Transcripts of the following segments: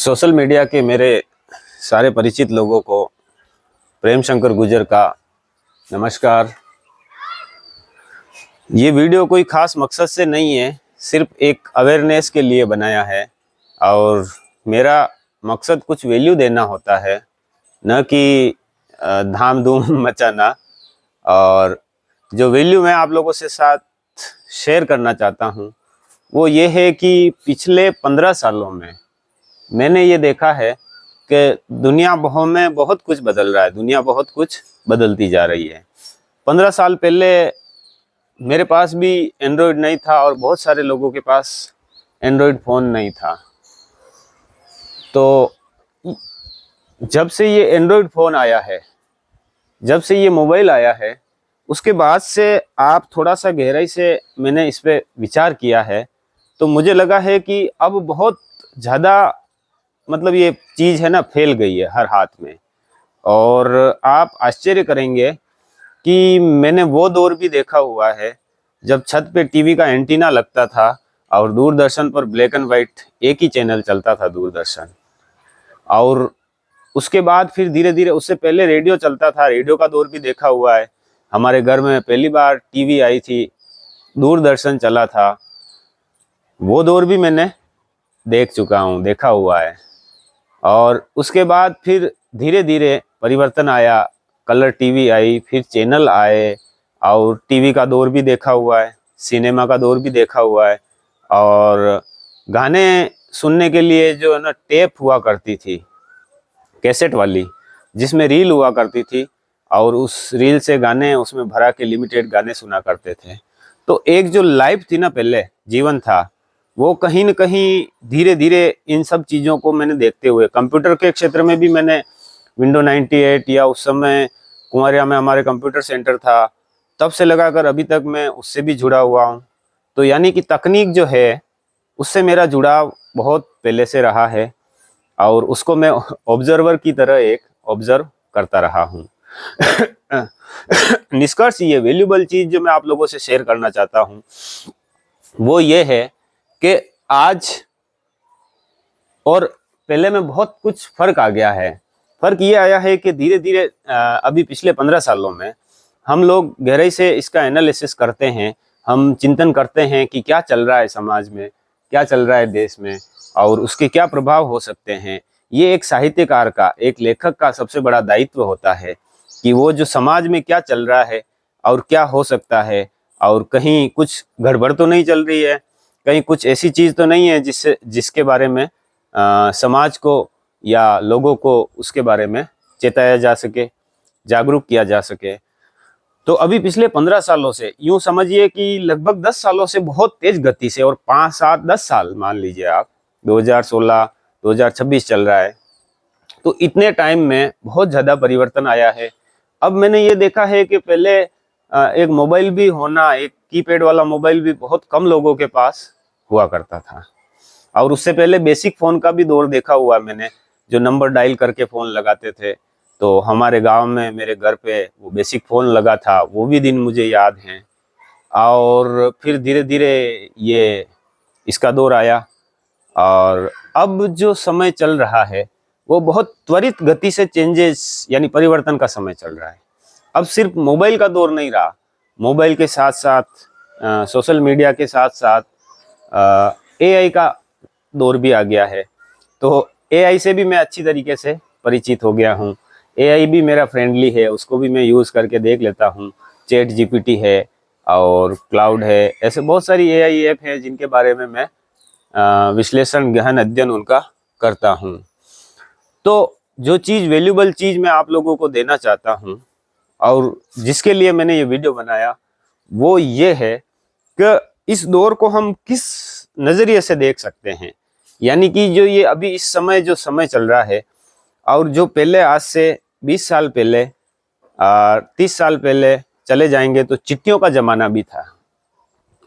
Social media के मेरे सारे परिचित लोगों को प्रेम शंकर गुर्जर का नमस्कार। ये वीडियो कोई ख़ास मकसद से नहीं है, सिर्फ एक अवेयरनेस के लिए बनाया है और मेरा मकसद कुछ वैल्यू देना होता है, न कि धाम धूम मचाना। और जो वैल्यू मैं आप लोगों से साथ शेयर करना चाहता हूँ वो ये है कि पिछले 15 सालों में मैंने ये देखा है कि दुनिया में बहुत कुछ बदल रहा है, दुनिया बहुत कुछ बदलती जा रही है। 15 साल पहले मेरे पास भी एंड्रॉयड नहीं था और बहुत सारे लोगों के पास एंड्रॉयड फ़ोन नहीं था। तो जब से ये एंड्रॉयड फ़ोन आया है, जब से ये मोबाइल आया है, उसके बाद से आप थोड़ा सा गहराई से मैंने इस पे विचार किया है तो मुझे लगा है कि अब बहुत ज़्यादा मतलब ये चीज़ है ना फैल गई है हर हाथ में। और आप आश्चर्य करेंगे कि मैंने वो दौर भी देखा हुआ है जब छत पे टीवी का एंटीना लगता था और दूरदर्शन पर ब्लैक एंड वाइट एक ही चैनल चलता था, दूरदर्शन। और उसके बाद फिर धीरे धीरे, उससे पहले रेडियो चलता था, रेडियो का दौर भी देखा हुआ है। हमारे घर में पहली बार टीवी आई थी, दूरदर्शन चला था, वो दौर भी मैंने देख चुका हूँ, देखा हुआ है। और उसके बाद फिर धीरे धीरे परिवर्तन आया, कलर टीवी आई, फिर चैनल आए और टीवी का दौर भी देखा हुआ है, सिनेमा का दौर भी देखा हुआ है। और गाने सुनने के लिए जो है ना टेप हुआ करती थी, कैसेट वाली, जिसमें रील हुआ करती थी और उस रील से गाने उसमें भरा के लिमिटेड गाने सुना करते थे। तो एक जो लाइफ थी ना, पहले जीवन था, वो कहीं न कहीं धीरे धीरे इन सब चीज़ों को मैंने देखते हुए, कंप्यूटर के क्षेत्र में भी मैंने विंडो 98 या उस समय कुमारिया में हमारे कंप्यूटर सेंटर था, तब से लगाकर अभी तक मैं उससे भी जुड़ा हुआ हूँ। तो यानी कि तकनीक जो है उससे मेरा जुड़ाव बहुत पहले से रहा है और उसको मैं ऑब्जर्वर की तरह एक ऑब्जर्व करता रहा हूँ। निष्कर्ष ये वैल्यूबल चीज़ जो मैं आप लोगों से शेयर करना चाहता हूँ वो ये है कि आज और पहले में बहुत कुछ फ़र्क आ गया है। फ़र्क ये आया है कि धीरे धीरे अभी पिछले 15 सालों में हम लोग गहराई से इसका एनालिसिस करते हैं, हम चिंतन करते हैं कि क्या चल रहा है समाज में, क्या चल रहा है देश में और उसके क्या प्रभाव हो सकते हैं। ये एक साहित्यकार का, एक लेखक का सबसे बड़ा दायित्व होता है कि वो जो समाज में क्या चल रहा है और क्या हो सकता है, और कहीं कुछ गड़बड़ तो नहीं चल रही है, कहीं कुछ ऐसी चीज़ तो नहीं है जिसके बारे में समाज को या लोगों को उसके बारे में चेताया जा सके, जागरूक किया जा सके। तो अभी पिछले 15 सालों से यूँ समझिए कि लगभग 10 सालों से बहुत तेज गति से, और 5, 7, 10 साल मान लीजिए आप, 2016, 2026 चल रहा है, तो इतने टाइम में बहुत ज़्यादा परिवर्तन आया है। अब मैंने ये देखा है कि पहले एक मोबाइल भी होना, एक कीपैड वाला मोबाइल भी बहुत कम लोगों के पास हुआ करता था। और उससे पहले बेसिक फ़ोन का भी दौर देखा हुआ मैंने, जो नंबर डायल करके फ़ोन लगाते थे। तो हमारे गांव में मेरे घर पे वो बेसिक फ़ोन लगा था, वो भी दिन मुझे याद हैं। और फिर धीरे धीरे ये इसका दौर आया और अब जो समय चल रहा है वो बहुत त्वरित गति से चेंजेस यानी परिवर्तन का समय चल रहा है। अब सिर्फ मोबाइल का दौर नहीं रहा, मोबाइल के साथ साथ सोशल मीडिया के साथ साथ एआई का दौर भी आ गया है। तो एआई से भी मैं अच्छी तरीके से परिचित हो गया हूँ। एआई भी मेरा फ्रेंडली है, उसको भी मैं यूज़ करके देख लेता हूँ। चैट जीपीटी है और क्लाउड है, ऐसे बहुत सारी एआई ऐप है जिनके बारे में मैं विश्लेषण, गहन अध्ययन उनका करता हूँ। तो जो चीज़, वैल्यूबल चीज़ मैं आप लोगों को देना चाहता हूँ और जिसके लिए मैंने ये वीडियो बनाया वो ये है कि इस दौर को हम किस नज़रिए से देख सकते हैं। यानी कि जो ये अभी इस समय जो समय चल रहा है और जो पहले, आज से 20 साल पहले, 30 साल पहले चले जाएंगे तो चिट्ठियों का ज़माना भी था,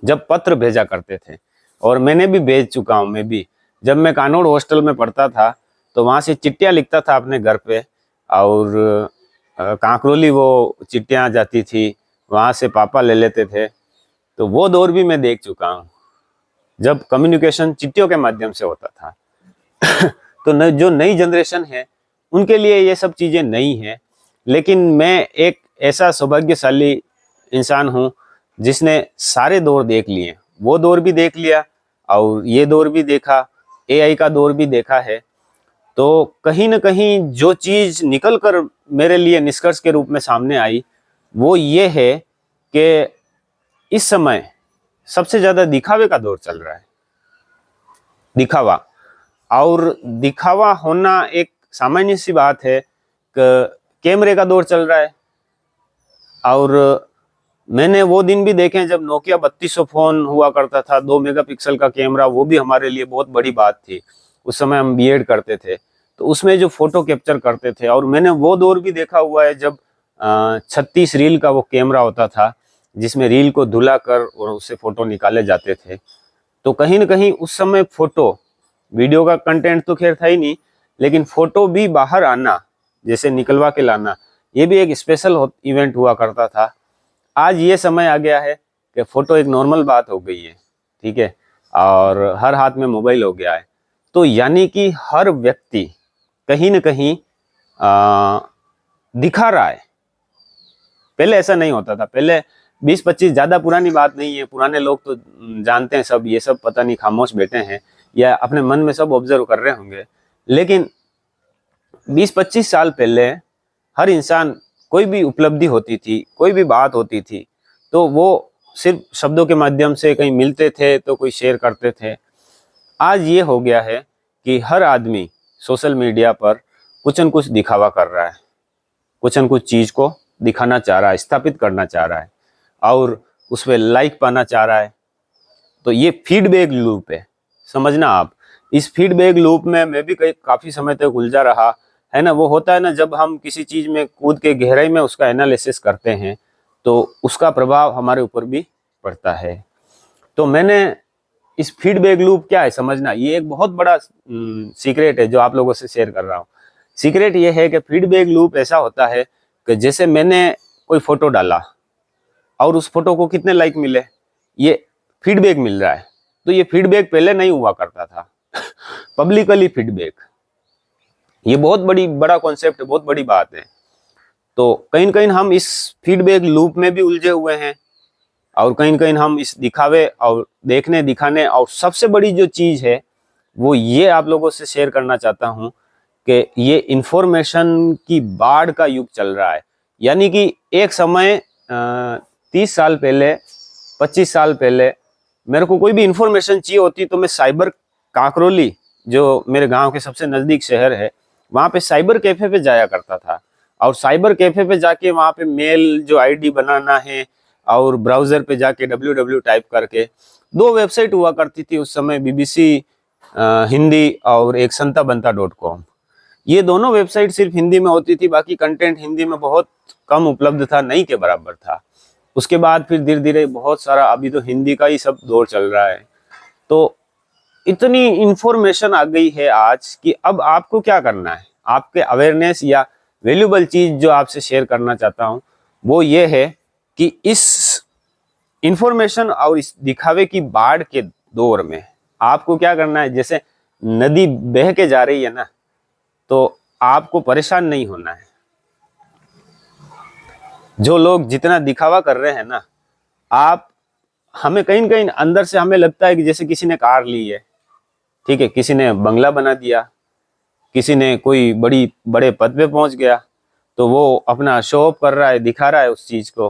जब पत्र भेजा करते थे। और मैंने भी भेज चुका हूँ। मैं भी, जब मैं कानोड़ हॉस्टल में पढ़ता था तो वहाँ से चिट्ठियाँ लिखता था अपने घर पे, और कांकरोली वो चिट्ठियाँ जाती थी, वहाँ से पापा ले लेते थे। तो वो दौर भी मैं देख चुका हूँ जब कम्युनिकेशन चिट्ठियों के माध्यम से होता था। तो जो नई जनरेशन है उनके लिए ये सब चीज़ें नई हैं। लेकिन मैं एक ऐसा सौभाग्यशाली इंसान हूँ जिसने सारे दौर देख लिए, वो दौर भी देख लिया और ये दौर भी देखा, एआई का दौर भी देखा है। तो कहीं ना कहीं जो चीज़ निकल कर मेरे लिए निष्कर्ष के रूप में सामने आई वो ये है कि इस समय सबसे ज़्यादा दिखावे का दौर चल रहा है। दिखावा, और दिखावा होना एक सामान्य सी बात है कि कैमरे का दौर चल रहा है। और मैंने वो दिन भी देखे जब नोकिया 3200 फोन हुआ करता था, 2 मेगापिक्सल का कैमरा, वो भी हमारे लिए बहुत बड़ी बात थी। उस समय हम बीएड करते थे तो उसमें जो फोटो कैप्चर करते थे। और मैंने वो दौर भी देखा हुआ है जब 36 रील का वो कैमरा होता था जिसमें रील को धुला कर और उससे फोटो निकाले जाते थे। तो कहीं ना कहीं उस समय फोटो, वीडियो का कंटेंट तो खैर था ही नहीं, लेकिन फोटो भी बाहर आना, जैसे निकलवा के लाना, ये भी एक स्पेशल इवेंट हुआ करता था। आज ये समय आ गया है कि फोटो एक नॉर्मल बात हो गई है, ठीक है, और हर हाथ में मोबाइल हो गया है। तो यानी कि हर व्यक्ति कहीं ना कहीं दिखा रहा है। पहले ऐसा नहीं होता था। पहले 20-25, ज़्यादा पुरानी बात नहीं है, पुराने लोग तो जानते हैं सब, ये सब पता नहीं खामोश बैठे हैं या अपने मन में सब ऑब्जर्व कर रहे होंगे। लेकिन 20-25 साल पहले हर इंसान, कोई भी उपलब्धि होती थी, कोई भी बात होती थी, तो वो सिर्फ शब्दों के माध्यम से कहीं मिलते थे तो कोई शेयर करते थे। आज ये हो गया है कि हर आदमी सोशल मीडिया पर कुछ न कुछ दिखावा कर रहा है, कुछ न कुछ चीज़ को दिखाना चाह रहा है, स्थापित करना चाह रहा है और उस पर लाइक पाना चाह रहा है। तो ये फीडबैक लूप है, समझना आप। इस फीडबैक लूप में मैं भी काफ़ी समय तक उलझा रहा है ना। वो होता है ना, जब हम किसी चीज़ में कूद के गहराई में उसका एनालिसिस करते हैं तो उसका प्रभाव हमारे ऊपर भी पड़ता है। तो मैंने इस फीडबैक लूप क्या है समझना, ये एक बहुत बड़ा सीक्रेट है जो आप लोगों से शेयर कर रहा हूँ। सीक्रेट ये है कि फीडबैक लूप ऐसा होता है कि जैसे मैंने कोई फोटो डाला और उस फोटो को कितने लाइक मिले, ये फीडबैक मिल रहा है। तो ये फीडबैक पहले नहीं हुआ करता था पब्लिकली फीडबैक, ये बहुत बड़ा कॉन्सेप्ट है, बहुत बड़ी बात है। तो कहीं न कहीं हम इस फीडबैक लूप में भी उलझे हुए हैं और कहीं न कहीं हम इस दिखावे और देखने दिखाने, और सबसे बड़ी जो चीज़ है वो ये आप लोगों से शेयर करना चाहता हूँ कि ये इंफॉर्मेशन की बाढ़ का युग चल रहा है। यानी कि एक समय 30 साल पहले, 25 साल पहले मेरे को कोई भी इंफॉर्मेशन चाहिए होती तो मैं साइबर काकरोली, जो मेरे गांव के सबसे नज़दीक शहर है, वहाँ पे साइबर कैफ़े पे जाया करता था। और साइबर कैफ़े पे जाके वहाँ पे मेल जो आईडी बनाना है और ब्राउज़र पे जाके www टाइप करके, 2 वेबसाइट हुआ करती थी उस समय, BBC हिंदी और एक संताबंता.com। ये दोनों वेबसाइट सिर्फ हिंदी में होती थी, बाकी कंटेंट हिंदी में बहुत कम उपलब्ध था, नहीं के बराबर था। उसके बाद फिर धीरे धीरे बहुत सारा, अभी तो हिंदी का ही सब दौर चल रहा है। तो इतनी इंफॉर्मेशन आ गई है आज कि अब आपको क्या करना है, आपके अवेयरनेस या वैल्यूबल चीज़ जो आपसे शेयर करना चाहता हूँ वो ये है कि इस इंफॉर्मेशन और इस दिखावे की बाढ़ के दौर में आपको क्या करना है। जैसे नदी बह के जा रही है ना, तो आपको परेशान नहीं होना है। जो लोग जितना दिखावा कर रहे हैं ना, आप, हमें कहीं न कहीं अंदर से हमें लगता है कि जैसे किसी ने कार ली है, ठीक है, किसी ने बंगला बना दिया, किसी ने कोई बड़े पद पे पहुंच गया, तो वो अपना शो ऑफ कर रहा है, दिखा रहा है उस चीज़ को।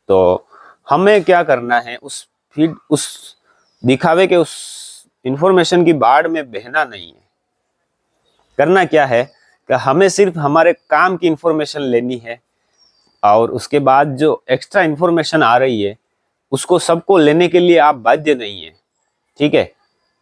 तो हमें क्या करना है, उस दिखावे के, उस इंफॉर्मेशन की बाढ़ में बहना नहीं है। करना क्या है कि हमें सिर्फ हमारे काम की इंफॉर्मेशन लेनी है और उसके बाद जो एक्स्ट्रा इंफॉर्मेशन आ रही है उसको सबको लेने के लिए आप बाध्य नहीं है, ठीक है।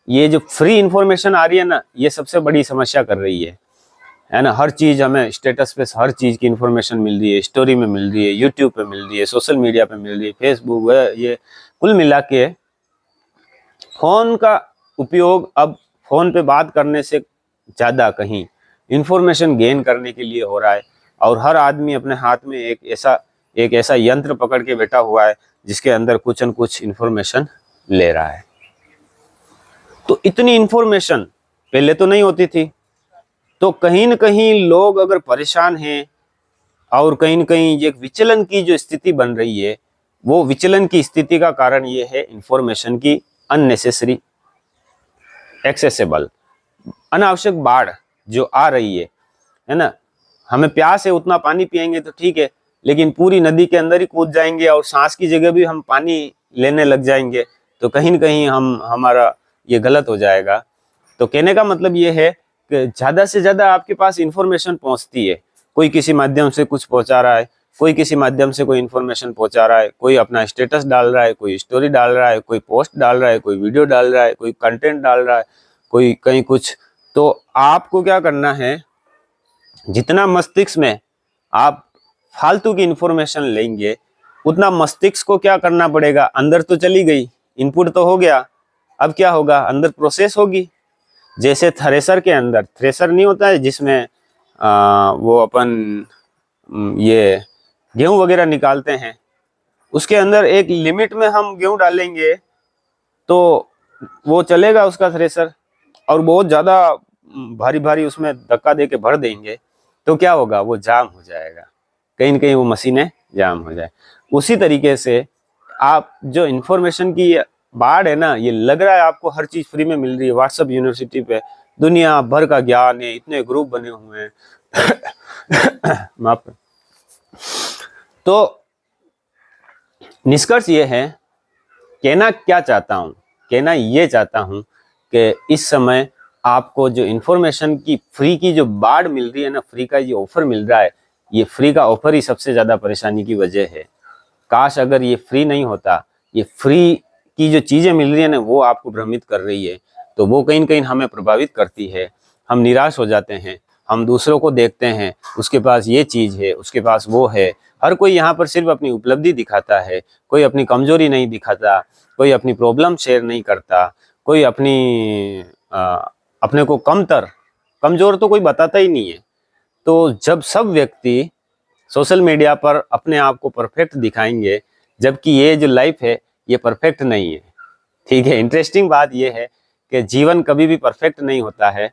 ये जो फ्री इंफॉर्मेशन आ रही है ना, ये सबसे बड़ी समस्या कर रही है ना। हर चीज़ हमें स्टेटस पे हर चीज़ की इंफॉर्मेशन मिल रही है, स्टोरी में मिल रही है, यूट्यूब पे मिल रही है, सोशल मीडिया पे मिल रही है, फेसबुक है, ये कुल मिला के फ़ोन का उपयोग अब फ़ोन पे बात करने से ज़्यादा कहीं इंफॉर्मेशन गेन करने के लिए हो रहा है। और हर आदमी अपने हाथ में एक ऐसा यंत्र पकड़ के बैठा हुआ है जिसके अंदर कुछ न कुछ इंफॉर्मेशन ले रहा है। तो इतनी इंफॉर्मेशन पहले तो नहीं होती थी। तो कहीं न कहीं लोग अगर परेशान हैं और कहीं न कहीं एक विचलन की जो स्थिति बन रही है, वो विचलन की स्थिति का कारण ये है इंफॉर्मेशन की अननेसेसरी एक्सेसिबल अनावश्यक बाढ़ जो आ रही है ना। हमें प्यास है, उतना पानी पिएंगे तो ठीक है, लेकिन पूरी नदी के अंदर ही कूद जाएंगे और सांस की जगह भी हम पानी लेने लग जाएंगे, तो कहीं न कहीं हमारा ये गलत हो जाएगा। तो कहने का मतलब ये है कि ज़्यादा से ज़्यादा आपके पास इंफॉर्मेशन पहुंचती है, कोई किसी माध्यम से कुछ पहुंचा रहा है, कोई किसी माध्यम से कोई इन्फॉर्मेशन पहुंचा रहा है, कोई अपना स्टेटस डाल रहा है, कोई स्टोरी डाल रहा है, कोई पोस्ट डाल रहा है, कोई वीडियो डाल रहा है, कोई कंटेंट डाल रहा है, कोई कहीं कुछ। तो आपको क्या करना है, जितना मस्तिष्क में आप फालतू की इंफॉर्मेशन लेंगे, उतना मस्तिष्क को क्या करना पड़ेगा, अंदर तो चली गई, इनपुट तो हो गया, अब क्या होगा, अंदर प्रोसेस होगी। जैसे थ्रेसर के अंदर, थ्रेसर नहीं होता है जिसमें वो अपन ये गेहूं वगैरह निकालते हैं, उसके अंदर एक लिमिट में हम गेहूं डालेंगे तो वो चलेगा उसका थ्रेसर, और बहुत ज़्यादा भारी भारी उसमें धक्का दे के भर देंगे तो क्या होगा, वो जाम हो जाएगा, कहीं ना कहीं वो मशीनें जाम हो जाए। उसी तरीके से आप जो इन्फॉर्मेशन की बाढ़ है ना, ये लग रहा है आपको हर चीज़ फ्री में मिल रही है। व्हाट्सएप यूनिवर्सिटी पे दुनिया भर का ज्ञान है, इतने ग्रुप बने हुए हैं माफ। तो निष्कर्ष ये है, कहना क्या चाहता हूँ, कहना ये चाहता हूँ कि इस समय आपको जो इन्फॉर्मेशन की फ्री की जो बाढ़ मिल रही है ना, फ्री का ये ऑफर मिल रहा है, ये फ्री का ऑफर ही सबसे ज़्यादा परेशानी की वजह है। काश अगर ये फ्री नहीं होता, ये फ्री की जो चीज़ें मिल रही है ना, वो आपको भ्रमित कर रही है, तो वो कहीं न कहीं हमें प्रभावित करती है। हम निराश हो जाते हैं, हम दूसरों को देखते हैं, उसके पास ये चीज़ है, उसके पास वो है। हर कोई यहाँ पर सिर्फ अपनी उपलब्धि दिखाता है, कोई अपनी कमजोरी नहीं दिखाता, कोई अपनी प्रॉब्लम शेयर नहीं करता, कोई अपने को कमजोर तो कोई बताता ही नहीं है। तो जब सब व्यक्ति सोशल मीडिया पर अपने आप को परफेक्ट दिखाएंगे, जबकि ये जो लाइफ है ये परफेक्ट नहीं है, ठीक है। इंटरेस्टिंग बात ये है कि जीवन कभी भी परफेक्ट नहीं होता है,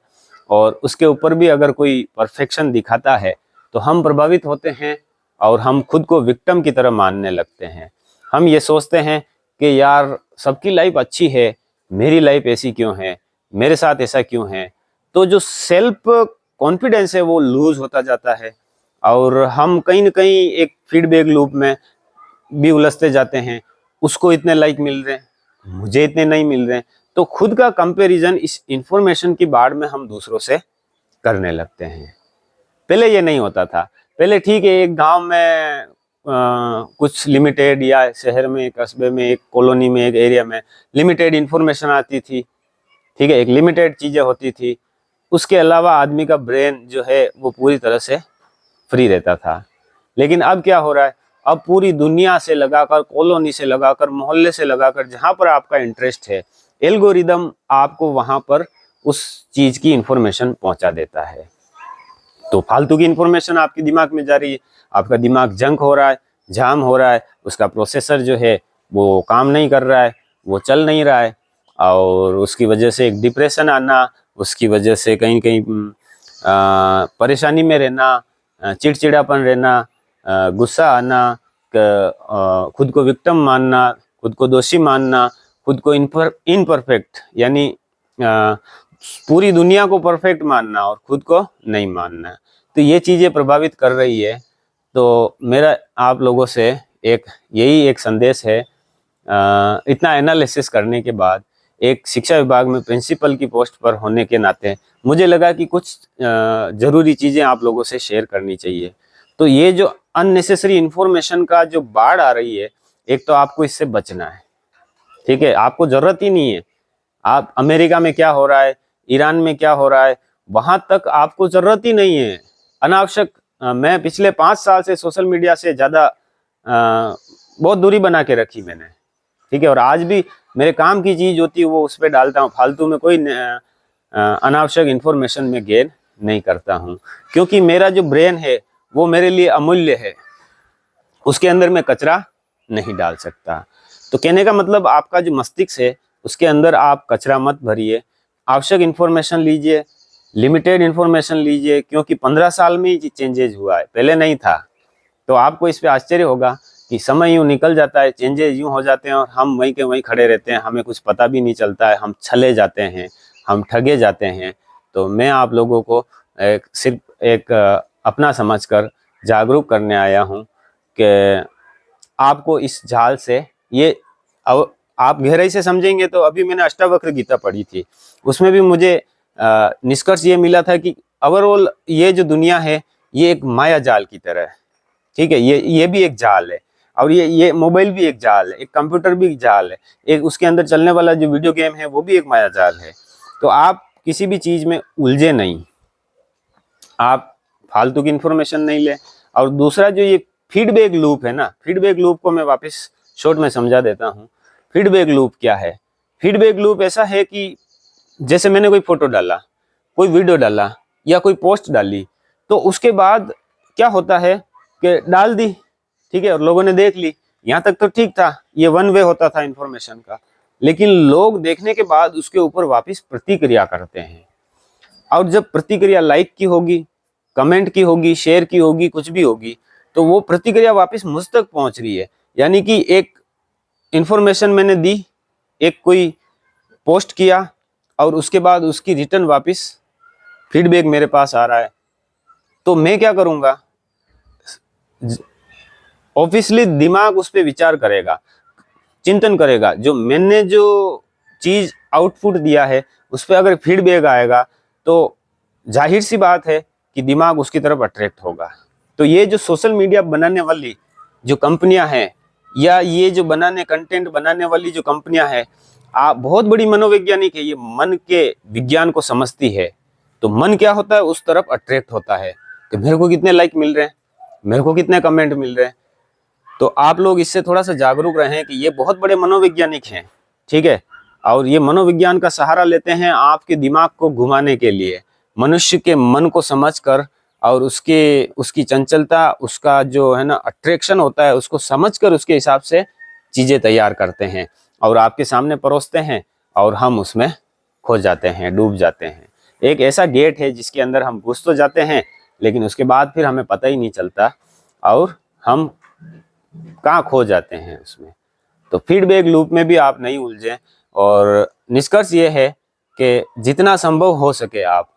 और उसके ऊपर भी अगर कोई परफेक्शन दिखाता है तो हम प्रभावित होते हैं और हम खुद को विक्टिम की तरह मानने लगते हैं। हम ये सोचते हैं कि यार सबकी लाइफ अच्छी है, मेरी लाइफ ऐसी क्यों है, मेरे साथ ऐसा क्यों है। तो जो सेल्फ कॉन्फिडेंस है वो लूज होता जाता है, और हम कहीं ना कहीं एक फीडबैक लूप में भी उलझते जाते हैं। उसको इतने लाइक मिल रहे हैं, मुझे इतने नहीं मिल रहे हैं, तो खुद का कंपैरिजन इस इंफॉर्मेशन की बाढ़ में हम दूसरों से करने लगते हैं। पहले ये नहीं होता था, पहले ठीक है, एक गांव में कुछ लिमिटेड, या शहर में, कस्बे में, एक कॉलोनी में, एक एरिया में लिमिटेड इंफॉर्मेशन आती थी, ठीक है, एक लिमिटेड चीज़ें होती थी। उसके अलावा आदमी का ब्रेन जो है वो पूरी तरह से फ्री रहता था। लेकिन अब क्या हो रहा है, अब पूरी दुनिया से लगाकर, कॉलोनी से लगाकर, मोहल्ले से लगाकर, जहाँ पर आपका इंटरेस्ट है, एल्गोरिदम आपको वहाँ पर उस चीज़ की इंफॉर्मेशन पहुँचा देता है। तो फालतू की इंफॉर्मेशन आपके दिमाग में जा रही है, आपका दिमाग जंक हो रहा है, जाम हो रहा है, उसका प्रोसेसर जो है वो काम नहीं कर रहा है, वो चल नहीं रहा है, और उसकी वजह से एक डिप्रेशन आना, उसकी वजह से कहीं कहीं परेशानी में रहना, चिड़चिड़ापन रहना, गुस्सा आना, खुद को विक्टिम मानना, खुद को दोषी मानना, खुद को इनपरफेक्ट यानी पूरी दुनिया को परफेक्ट मानना और खुद को नहीं मानना। तो ये चीज़ें प्रभावित कर रही है। तो मेरा आप लोगों से यही एक संदेश है, इतना एनालिसिस करने के बाद एक शिक्षा विभाग में प्रिंसिपल की पोस्ट पर होने के नाते मुझे लगा कि कुछ ज़रूरी चीज़ें आप लोगों से शेयर करनी चाहिए। तो ये जो अननेसेसरी इन्फॉर्मेशन का जो बाढ़ आ रही है, एक तो आपको इससे बचना है, ठीक है, आपको ज़रूरत ही नहीं है। आप अमेरिका में क्या हो रहा है, ईरान में क्या हो रहा है, वहाँ तक आपको ज़रूरत ही नहीं है। अनावश्यक मैं पिछले 5 साल से सोशल मीडिया से ज़्यादा बहुत दूरी बना के रखी मैंने, ठीक है, और आज भी मेरे काम की चीज़ होती है वो उस पर डालता हूँ। फालतू में कोई अनावश्यक इन्फॉर्मेशन में गेन नहीं करता हूँ, क्योंकि मेरा जो ब्रेन है वो मेरे लिए अमूल्य है, उसके अंदर मैं कचरा नहीं डाल सकता। तो कहने का मतलब, आपका जो मस्तिष्क है उसके अंदर आप कचरा मत भरिए, आवश्यक इन्फॉर्मेशन लीजिए, लिमिटेड इन्फॉर्मेशन लीजिए, क्योंकि 15 साल में ही चेंजेज हुआ है, पहले नहीं था। तो आपको इस पे आश्चर्य होगा कि समय यूँ निकल जाता है, चेंजेज यूँ हो जाते हैं और हम वहीं के वहीं खड़े रहते हैं, हमें कुछ पता भी नहीं चलता है, हम छले जाते हैं, हम ठगे जाते हैं। तो मैं आप लोगों को सिर्फ एक अपना समझकर जागरूक करने आया हूँ कि आपको इस जाल से ये आप गहराई से समझेंगे। तो अभी मैंने अष्टावक्र गीता पढ़ी थी, उसमें भी मुझे निष्कर्ष ये मिला था कि ओवरऑल ये जो दुनिया है ये एक माया जाल की तरह है। ठीक है, ये भी एक जाल है, और ये मोबाइल भी एक जाल है, एक कंप्यूटर भी एक जाल है, एक उसके अंदर चलने वाला जो वीडियो गेम है वो भी एक माया जाल है। तो आप किसी भी चीज में उलझे नहीं, आप फालतू की इंफॉर्मेशन नहीं ले। और दूसरा जो ये फीडबैक लूप है ना, फीडबैक लूप को मैं वापस शॉर्ट में समझा देता हूँ। फीडबैक लूप क्या है? फीडबैक लूप ऐसा है कि जैसे मैंने कोई फोटो डाला, कोई वीडियो डाला या कोई पोस्ट डाली, तो उसके बाद क्या होता है कि डाल दी, ठीक है, और लोगों ने देख ली, यहाँ तक तो ठीक था, ये वन वे होता था इन्फॉर्मेशन का। लेकिन लोग देखने के बाद उसके ऊपर वापस प्रतिक्रिया करते हैं, और जब प्रतिक्रिया लाइक की होगी, कमेंट की होगी, शेयर की होगी, कुछ भी होगी, तो वो प्रतिक्रिया वापस मुझ तक पहुंच रही है। यानी कि एक इंफॉर्मेशन मैंने दी, एक कोई पोस्ट किया, और उसके बाद उसकी रिटर्न वापस फीडबैक मेरे पास आ रहा है। तो मैं क्या करूंगा, ऑब्वियसली दिमाग उस पर विचार करेगा, चिंतन करेगा। जो मैंने जो चीज आउटपुट दिया है उस पर अगर फीडबैक आएगा तो जाहिर सी बात है कि दिमाग उसकी तरफ अट्रैक्ट होगा। तो ये जो सोशल मीडिया बनाने वाली जो कंपनियां हैं, या ये जो बनाने कंटेंट बनाने वाली जो कंपनियां हैं, आप बहुत बड़ी मनोवैज्ञानिक है, ये मन के विज्ञान को समझती है। तो मन क्या होता है, उस तरफ अट्रैक्ट होता है कि मेरे को कितने लाइक मिल रहे हैं, मेरे को कितने कमेंट मिल रहे हैं। तो आप लोग इससे थोड़ा सा जागरूक रहें कि ये बहुत बड़े मनोवैज्ञानिक हैं, ठीक है, और ये मनोविज्ञान का सहारा लेते हैं आपके दिमाग को घुमाने के लिए, मनुष्य के मन को समझकर, और उसकी चंचलता, उसका जो है ना अट्रैक्शन होता है, उसको समझकर उसके हिसाब से चीजें तैयार करते हैं और आपके सामने परोसते हैं, और हम उसमें खो जाते हैं, डूब जाते हैं। एक ऐसा गेट है जिसके अंदर हम घुस तो जाते हैं, लेकिन उसके बाद फिर हमें पता ही नहीं चलता, और हम कहाँ खो जाते हैं उसमें। तो फीडबैक लूप में भी आप नहीं उलझें, और निष्कर्ष ये है कि जितना संभव हो सके आप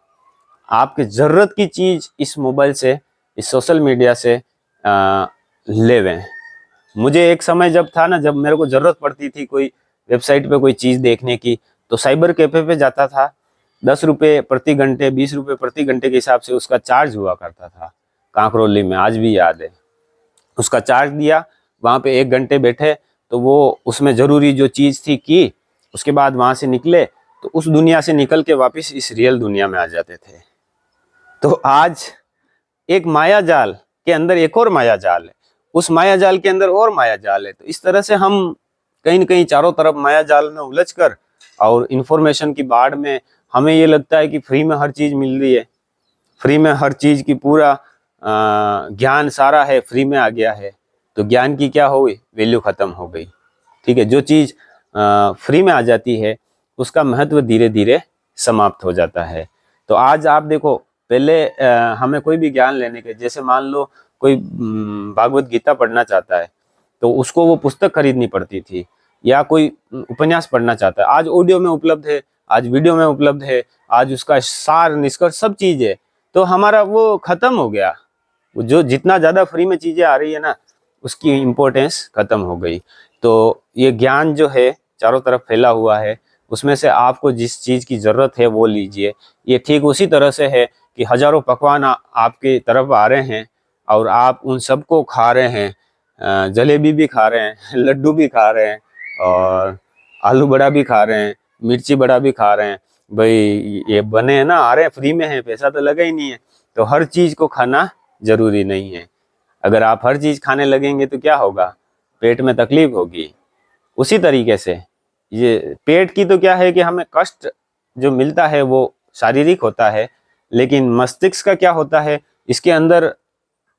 आपके ज़रूरत की चीज़ इस मोबाइल से, इस सोशल मीडिया से लेवें। मुझे एक समय जब था ना, जब मेरे को ज़रूरत पड़ती थी कोई वेबसाइट पे कोई चीज़ देखने की, तो साइबर कैफ़े पे जाता था। 10 रुपये प्रति घंटे, 20 रुपये प्रति घंटे के हिसाब से उसका चार्ज हुआ करता था, कांकरोली में, आज भी याद है। उसका चार्ज दिया, वहाँ पे 1 घंटे बैठे, तो वो उसमें ज़रूरी जो चीज़ थी की, उसके बाद वहाँ से निकले तो उस दुनिया से निकल के वापस इस रियल दुनिया में आ जाते थे। तो आज एक माया जाल के अंदर एक और माया जाल है, उस माया जाल के अंदर और माया जाल है। तो इस तरह से हम कहीं न कहीं चारों तरफ माया जाल में उलझकर, और इन्फॉर्मेशन की बाढ़ में हमें ये लगता है कि फ्री में हर चीज़ मिल रही है, फ्री में हर चीज़ की पूरा ज्ञान सारा है, फ्री में आ गया है। तो ज्ञान की क्या हो गई, वैल्यू ख़त्म हो गई। ठीक है, जो चीज़ फ्री में आ जाती है उसका महत्व धीरे धीरे समाप्त हो जाता है। तो आज आप देखो, पहले हमें कोई भी ज्ञान लेने के, जैसे मान लो कोई भागवत गीता पढ़ना चाहता है तो उसको वो पुस्तक खरीदनी पड़ती थी, या कोई उपन्यास पढ़ना चाहता है, आज ऑडियो में उपलब्ध है, आज वीडियो में उपलब्ध है, आज उसका सार निष्कर्ष सब चीज़ है। तो हमारा वो खत्म हो गया, जो जितना ज़्यादा फ्री में चीज़ें आ रही है ना, उसकी इम्पोर्टेंस खत्म हो गई। तो ये ज्ञान जो है चारों तरफ फैला हुआ है, उसमें से आपको जिस चीज़ की ज़रूरत है वो लीजिए। ये ठीक उसी तरह से है कि हज़ारों पकवान आपकी तरफ आ रहे हैं और आप उन सबको खा रहे हैं, जलेबी भी खा रहे हैं, लड्डू भी खा रहे हैं, और आलू बड़ा भी खा रहे हैं, मिर्ची बड़ा भी खा रहे हैं। भाई ये बने हैं ना, आ रहे हैं, फ्री में है, पैसा तो लगा ही नहीं है। तो हर चीज़ को खाना ज़रूरी नहीं है। अगर आप हर चीज़ खाने लगेंगे तो क्या होगा, पेट में तकलीफ होगी। उसी तरीके से ये पेट की तो क्या है कि हमें कष्ट जो मिलता है वो शारीरिक होता है, लेकिन मस्तिष्क का क्या होता है, इसके अंदर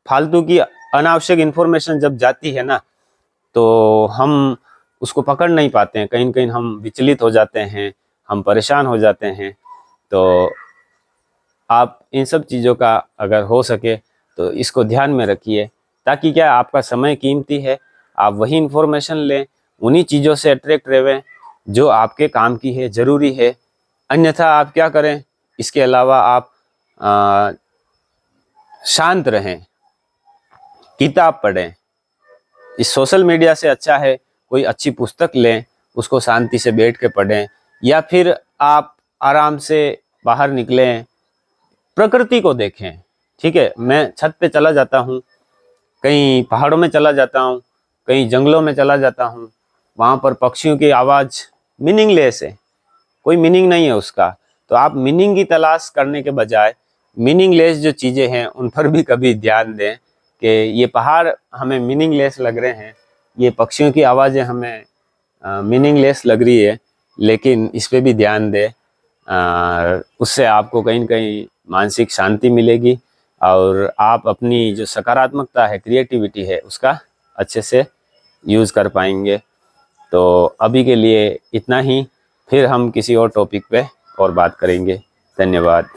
फालतू की अनावश्यक इन्फॉर्मेशन जब जाती है ना, तो हम उसको पकड़ नहीं पाते हैं, कहीं न कहीं हम विचलित हो जाते हैं, हम परेशान हो जाते हैं। तो आप इन सब चीज़ों का अगर हो सके तो इसको ध्यान में रखिए, ताकि क्या आपका समय कीमती है, आप वही इन्फॉर्मेशन लें, उन्हीं चीज़ों से अट्रैक्ट रहें जो आपके काम की है, ज़रूरी है। अन्यथा आप क्या करें, इसके अलावा आप शांत रहें, किताब पढ़ें। इस सोशल मीडिया से अच्छा है कोई अच्छी पुस्तक लें, उसको शांति से बैठ के पढ़ें, या फिर आप आराम से बाहर निकलें, प्रकृति को देखें। ठीक है, मैं छत पे चला जाता हूँ, कहीं पहाड़ों में चला जाता हूँ, कहीं जंगलों में चला जाता हूँ, वहाँ पर पक्षियों की आवाज़ मीनिंगलेस है, कोई मीनिंग नहीं है उसका। तो आप मीनिंग की तलाश करने के बजाय मीनिंगलेस जो चीज़ें हैं उन पर भी कभी ध्यान दें कि ये पहाड़ हमें मीनिंगलेस लग रहे हैं, ये पक्षियों की आवाज़ें हमें मीनिंगलेस लग रही है, लेकिन इस पे भी ध्यान दें। उससे आपको कहीं न कहीं मानसिक शांति मिलेगी और आप अपनी जो सकारात्मकता है, क्रिएटिविटी है, उसका अच्छे से यूज़ कर पाएंगे। तो अभी के लिए इतना ही, फिर हम किसी और टॉपिक पे और बात करेंगे। धन्यवाद।